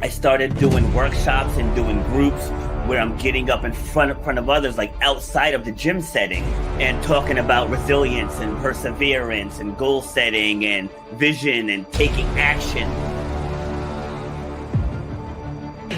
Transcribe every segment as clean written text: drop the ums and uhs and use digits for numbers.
I started doing workshops and doing groups where I'm getting up in front of others, like outside of the gym setting, and talking about resilience and perseverance and goal setting and vision and taking action.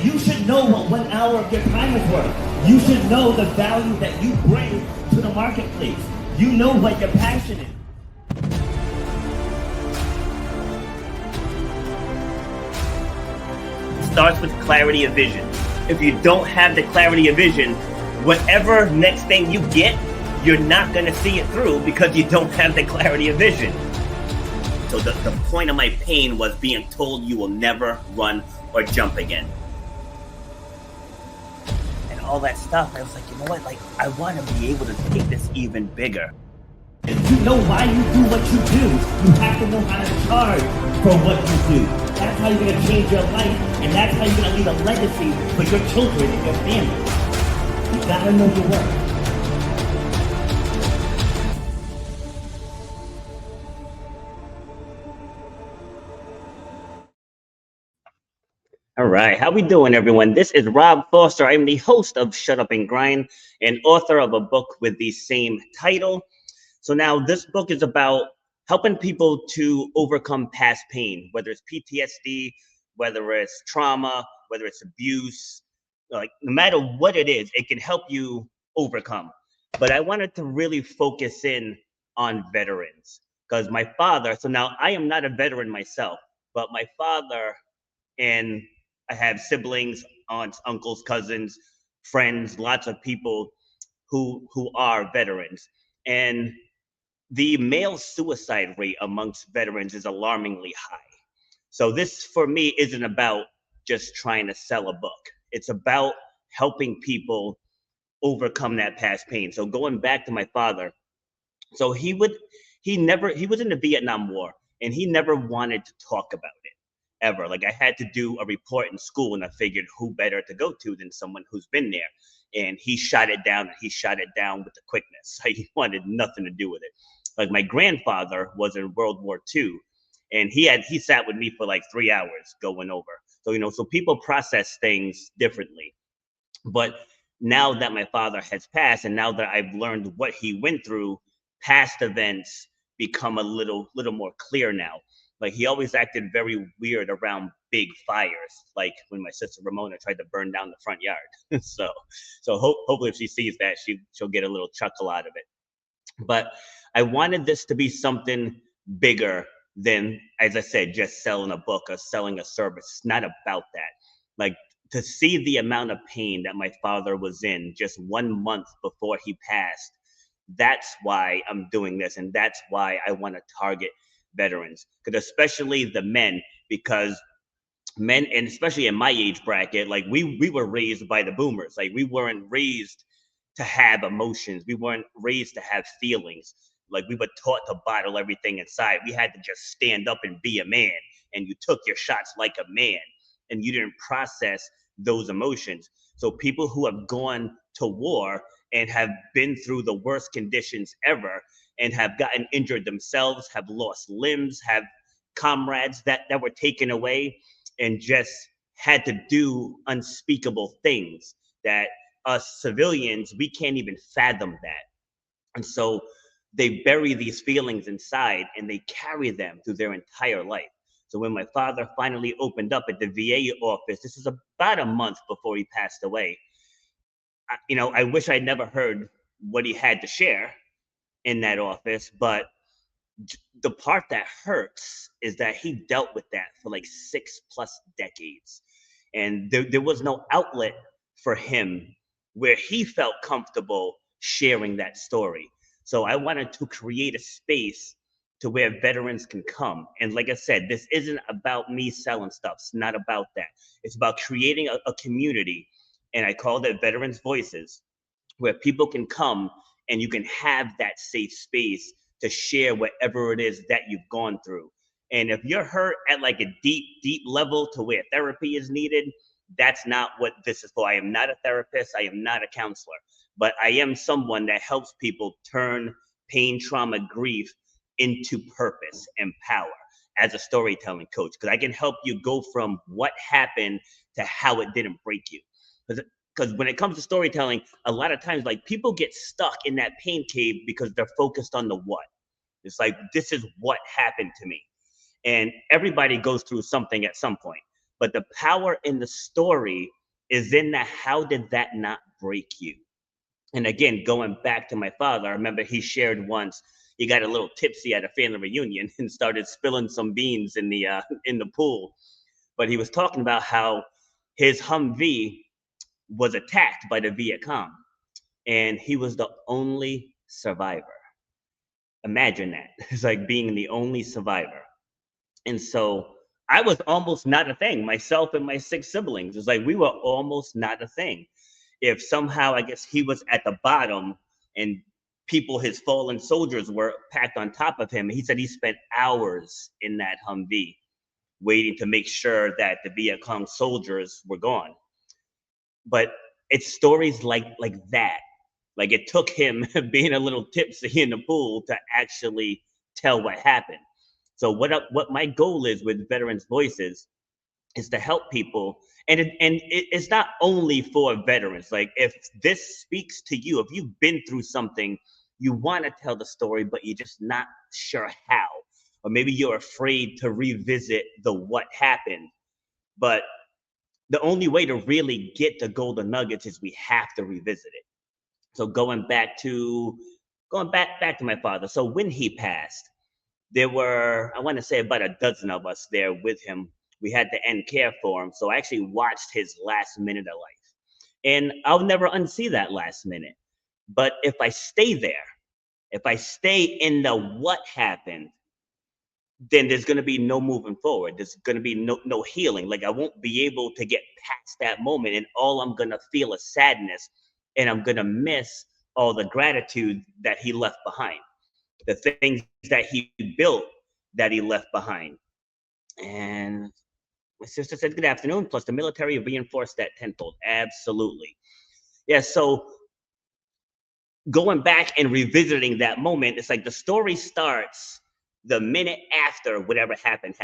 You should know what 1 hour of your time is worth. You should know the value that you bring to the marketplace. You know what your passion is. Starts with clarity of vision. If you don't have the clarity of vision, whatever next thing you get, you're not going to see it through because you don't have the clarity of vision. So the point of my pain was being told you will never run or jump again. And all that stuff, I was like, you know what? Like, I want to be able to take this even bigger. If you know why you do what you do, you have to know how to charge for what you do. That's how you're going to change your life, and that's how you're going to leave a legacy for your children and your family. You got to know your worth. All right, how we doing, everyone? This is Rob Foster. I'm the host of Shut Up and Grind and author of a book with the same title. So now this book is about helping people to overcome past pain, whether it's PTSD, whether it's trauma, whether it's abuse, like no matter what it is, it can help you overcome. But I wanted to really focus in on veterans because my father, so now I am not a veteran myself, but my father, and I have siblings, aunts, uncles, cousins, friends, lots of people who are veterans. And the male suicide rate amongst veterans is alarmingly high. So this for me isn't about just trying to sell a book. It's about helping people overcome that past pain. So going back to my father, so he was in the Vietnam War and he never wanted to talk about it ever. Like I had to do a report in school and I figured who better to go to than someone who's been there. And he shot it down and he shot it down with the quickness. Like he wanted nothing to do with it. Like my grandfather was in World War II and he sat with me for like 3 hours going over. So, so people process things differently. But now that my father has passed and now that I've learned what he went through, past events become a little more clear now. Like he always acted very weird around big fires, like when my sister Ramona tried to burn down the front yard. So hopefully if she sees that, she'll get a little chuckle out of it. But I wanted this to be something bigger than, as I said, just selling a book or selling a service. It's not about that. Like to see the amount of pain that my father was in just 1 month before he passed, that's why I'm doing this. And that's why I want to target veterans, because especially the men, because men, and especially in my age bracket, like we were raised by the boomers. Like we weren't raised to have emotions. We weren't raised to have feelings. Like we were taught to bottle everything inside. We had to just stand up and be a man, and you took your shots like a man, and you didn't process those emotions. So people who have gone to war and have been through the worst conditions ever and have gotten injured themselves, have lost limbs, have comrades that were taken away, and just had to do unspeakable things that us civilians, we can't even fathom that. And so they bury these feelings inside and they carry them through their entire life. So when my father finally opened up at the VA office, this is about a month before he passed away. I wish I'd never heard what he had to share in that office, but the part that hurts is that he dealt with that for like 6+ decades. And there was no outlet for him where he felt comfortable sharing that story. So I wanted to create a space to where veterans can come. And like I said, this isn't about me selling stuff. It's not about that. It's about creating a community. And I call it Veterans Voices, where people can come and you can have that safe space to share whatever it is that you've gone through. And if you're hurt at like a deep level to where therapy is needed, that's not what this is for. I am not a therapist. I am not a counselor, but I am someone that helps people turn pain, trauma, grief into purpose and power as a storytelling coach, because I can help you go from what happened to how it didn't break you. Because when it comes to storytelling, a lot of times, like, people get stuck in that pain cave because they're focused on the what. It's like, this is what happened to me. And everybody goes through something at some point. But the power in the story is in the how did that not break you? And again, going back to my father, I remember he shared once he got a little tipsy at a family reunion and started spilling some beans in the pool. But he was talking about how his Humvee was attacked by the Viet Cong, and he was the only survivor. Imagine that. It's like being the only survivor. And so I was almost not a thing. Myself and my six siblings, it's like we were almost not a thing. If somehow, I guess, he was at the bottom and people, his fallen soldiers, were packed on top of him, he said he spent hours in that Humvee waiting to make sure that the Viet Cong soldiers were gone. But it's stories like that. Like, it took him being a little tipsy in the pool to actually tell what happened. So what my goal is with Veterans Voices is to help people, and it's not only for veterans. Like, if this speaks to you, if you've been through something, you want to tell the story, but you're just not sure how, or maybe you're afraid to revisit the what happened. But the only way to really get the golden nuggets is we have to revisit it. So going back to my father. So when he passed, there were, I want to say, about a dozen of us there with him. We had to end care for him. So I actually watched his last minute of life. And I'll never unsee that last minute. But if I stay there, if I stay in the what happened, then there's going to be no moving forward. There's going to be no healing. Like, I won't be able to get past that moment. And all I'm going to feel is sadness. And I'm going to miss all the gratitude that he left behind, the things that he built that he left behind. And my sister said, good afternoon. Plus, the military reinforced that tenfold. Absolutely. Yeah. So, going back and revisiting that moment, it's like the story starts the minute after whatever happened.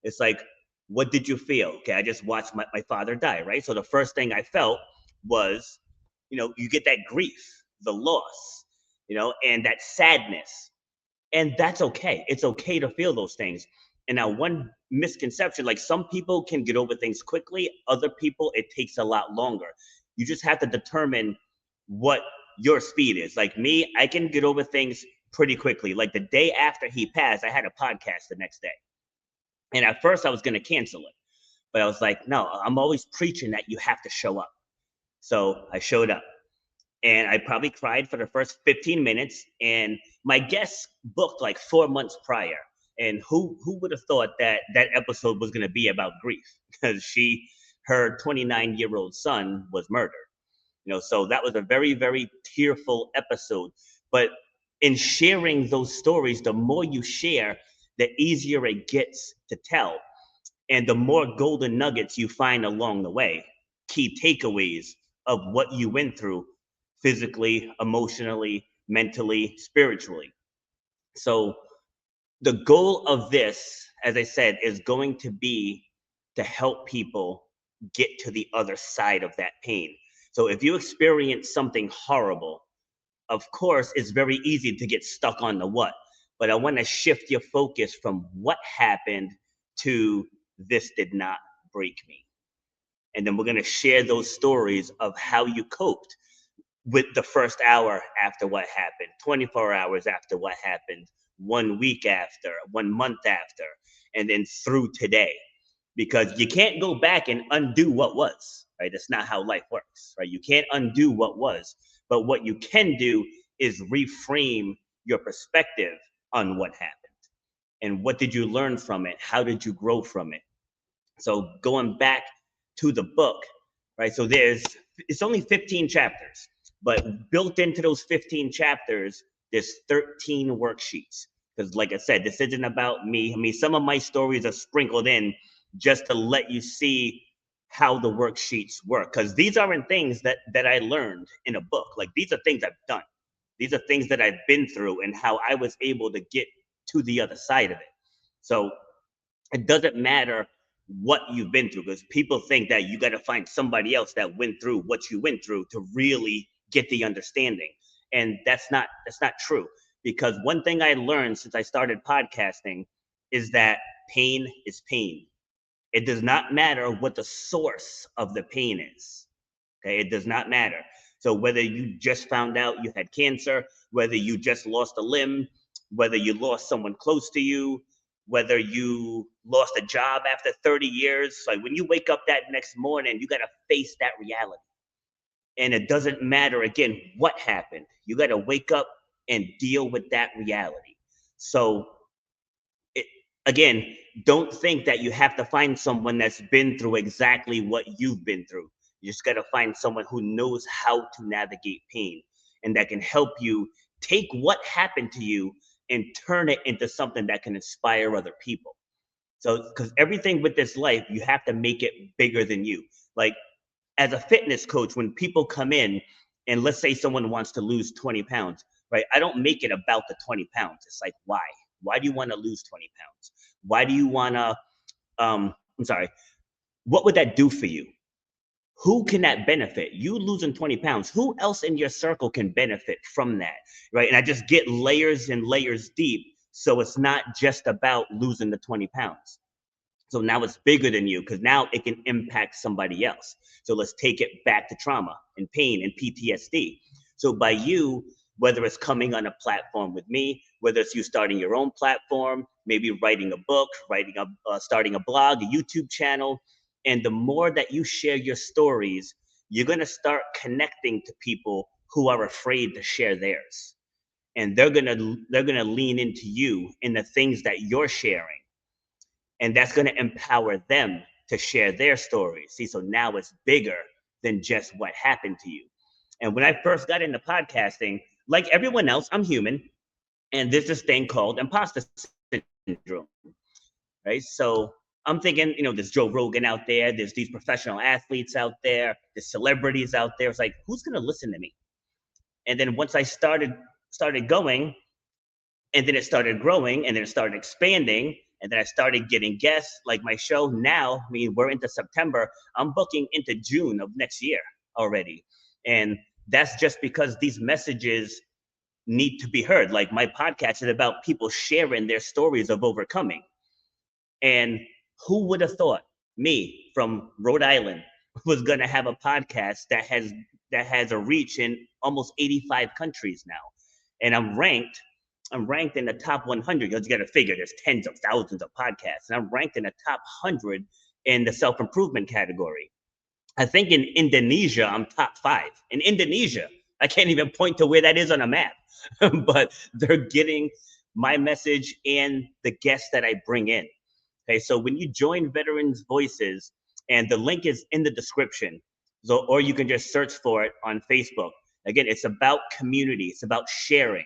It's like, what did you feel? Okay, I just watched my father die, right? So the first thing I felt was, you get that grief, the loss, and that sadness. And that's okay. It's okay to feel those things. And now, one misconception, like, some people can get over things quickly, other people, it takes a lot longer. You just have to determine what your speed is. Like me, I can get over things pretty quickly. Like, the day after he passed, I had a podcast the next day. And at first I was going to cancel it, but I was like, no, I'm always preaching that you have to show up. So I showed up. And I probably cried for the first 15 minutes. And my guest booked like 4 months prior. And who would have thought that that episode was going to be about grief? Because her 29-year-old son was murdered. So that was a very, very tearful episode. But in sharing those stories, the more you share, the easier it gets to tell. And the more golden nuggets you find along the way, key takeaways of what you went through physically, emotionally, mentally, spiritually. So the goal of this, as I said, is going to be to help people get to the other side of that pain. So if you experience something horrible, of course, it's very easy to get stuck on the what. But I want to shift your focus from what happened to this did not break me. And then we're going to share those stories of how you coped with the first hour after what happened, 24 hours after what happened, 1 week after, 1 month after, and then through today. Because you can't go back and undo what was, right? That's not how life works, right? You can't undo what was, but what you can do is reframe your perspective on what happened. And what did you learn from it? How did you grow from it? So going back to the book, right? So it's only 15 chapters, but built into those 15 chapters, there's 13 worksheets. Because like I said, this isn't about me. I mean, some of my stories are sprinkled in just to let you see how the worksheets work. Because these aren't things that I learned in a book. Like, these are things I've done. These are things that I've been through and how I was able to get to the other side of it. So it doesn't matter what you've been through, because people think that you got to find somebody else that went through what you went through to really get the understanding. And that's not true, because one thing I learned since I started podcasting is that pain is pain. It does not matter what the source of the pain is. Okay, it does not matter. So whether you just found out you had cancer, whether you just lost a limb, whether you lost someone close to you, whether you lost a job after 30 years, like when you wake up that next morning, you got to face that reality. And it doesn't matter again what happened. You got to wake up and deal with that reality. So it, again, don't think that you have to find someone that's been through exactly what you've been through. You just got to find someone who knows how to navigate pain and that can help you take what happened to you and turn it into something that can inspire other people. So, because everything with this life, you have to make it bigger than you. Like, as a fitness coach, when people come in and let's say someone wants to lose 20 pounds, right? I don't make it about the 20 pounds. It's like, why? Why do you want to lose 20 pounds? Why do you want to, I'm sorry, what would that do for you? Who can that benefit? You losing 20 pounds, who else in your circle can benefit from that, right? And I just get layers and layers deep. So it's not just about losing the 20 pounds. So now it's bigger than you because now it can impact somebody else. So let's take it back to trauma and pain and PTSD. So by you, whether it's coming on a platform with me, whether it's you starting your own platform, maybe writing a book, starting a blog, a YouTube channel, and the more that you share your stories, you're going to start connecting to people who are afraid to share theirs. And they're going to lean into you in the things that you're sharing, and that's going to empower them to share their stories. See, so now it's bigger than just what happened to you. And when I first got into podcasting, like everyone else, I'm human, and there's this thing called imposter syndrome, right? So I'm thinking, there's Joe Rogan out there, there's these professional athletes out there, there's celebrities out there. It's like, who's going to listen to me? And then once I started going, and then it started growing, and then it started expanding, and then I started getting guests like my show. Now, I mean, we're into September, I'm booking into June of next year already. And that's just because these messages need to be heard. Like my podcast is about people sharing their stories of overcoming. And who would have thought me from Rhode Island was going to have a podcast that has a reach in almost 85 countries now? And I'm ranked in the top 100, because you got to figure there's tens of thousands of podcasts, and I'm ranked in the top 100 in the self-improvement category. I think in Indonesia, I'm top 5. In Indonesia, I can't even point to where that is on a map, but they're getting my message and the guests that I bring in. Okay, so when you join Veterans Voices, and the link is in the description, so or you can just search for it on Facebook. Again, it's about community. It's about sharing.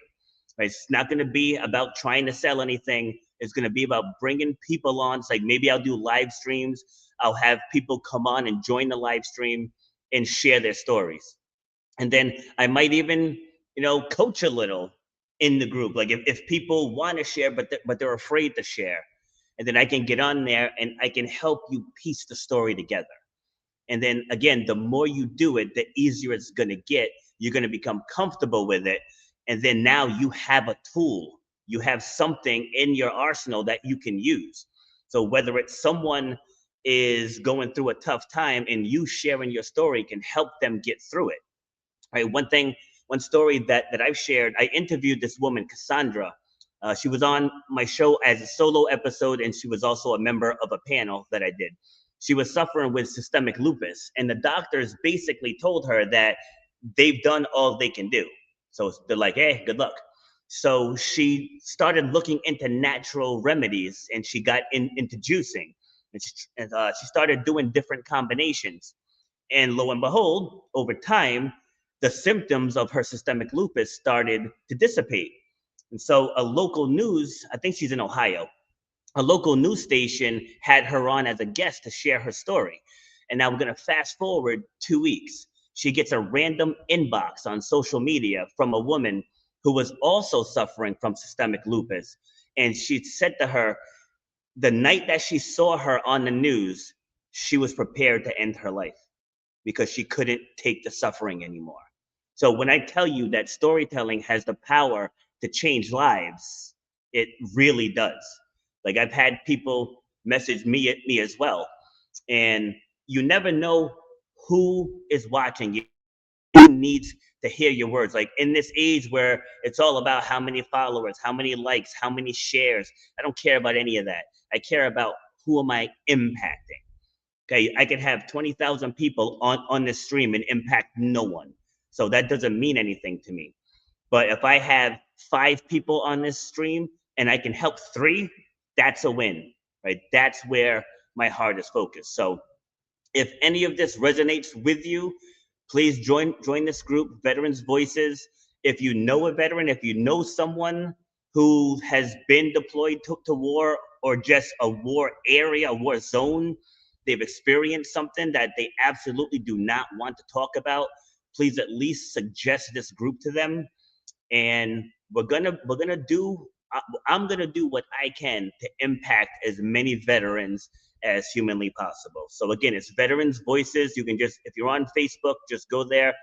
Right? It's not going to be about trying to sell anything. It's going to be about bringing people on. It's like maybe I'll do live streams. I'll have people come on and join the live stream and share their stories. And then I might even, coach a little in the group. Like if people want to share, but they're afraid to share. And then I can get on there and I can help you piece the story together. And then again, the more you do it, the easier it's going to get. You're going to become comfortable with it. And then now you have a tool, you have something in your arsenal that you can use. So whether it's someone is going through a tough time and you sharing your story can help them get through it. Right? One story that I've shared, I interviewed this woman, Cassandra. She was on my show as a solo episode, and she was also a member of a panel that I did. She was suffering with systemic lupus, and the doctors basically told her that they've done all they can do. So they're like, hey, good luck. So she started looking into natural remedies, and she got into juicing, and she started doing different combinations. And lo and behold, over time, the symptoms of her systemic lupus started to dissipate. And so a local news, I think she's in Ohio, a local news station had her on as a guest to share her story. And now we're going to fast forward 2 weeks. She gets a random inbox on social media from a woman who was also suffering from systemic lupus. And she said to her, the night that she saw her on the news, she was prepared to end her life because she couldn't take the suffering anymore. So when I tell you that storytelling has the power to change lives, it really does. Like I've had people message me as well, and you never know who is watching you, who needs to hear your words. Like in this age where it's all about how many followers, how many likes, how many shares, I don't care about any of that. I care about who am I impacting. Okay, I could have 20,000 people on this stream and impact no one. So that doesn't mean anything to me. But if I have 5 people on this stream and I can help 3, that's a win, right? That's where my heart is focused. So if any of this resonates with you, please join this group, Veterans Voices. If you know a veteran, if you know someone who has been deployed to war or just a war area, a war zone, they've experienced something that they absolutely do not want to talk about, please at least suggest this group to them. And we're gonna do I'm gonna do what I can to impact as many veterans as humanly possible. So again, it's Veterans Voices. You can just, if you're on Facebook, just go there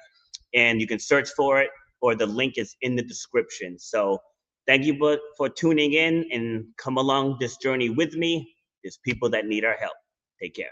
and you can search for it, or the link is in the description. So thank you for tuning in and come along this journey with me. There's people that need our help. Take care.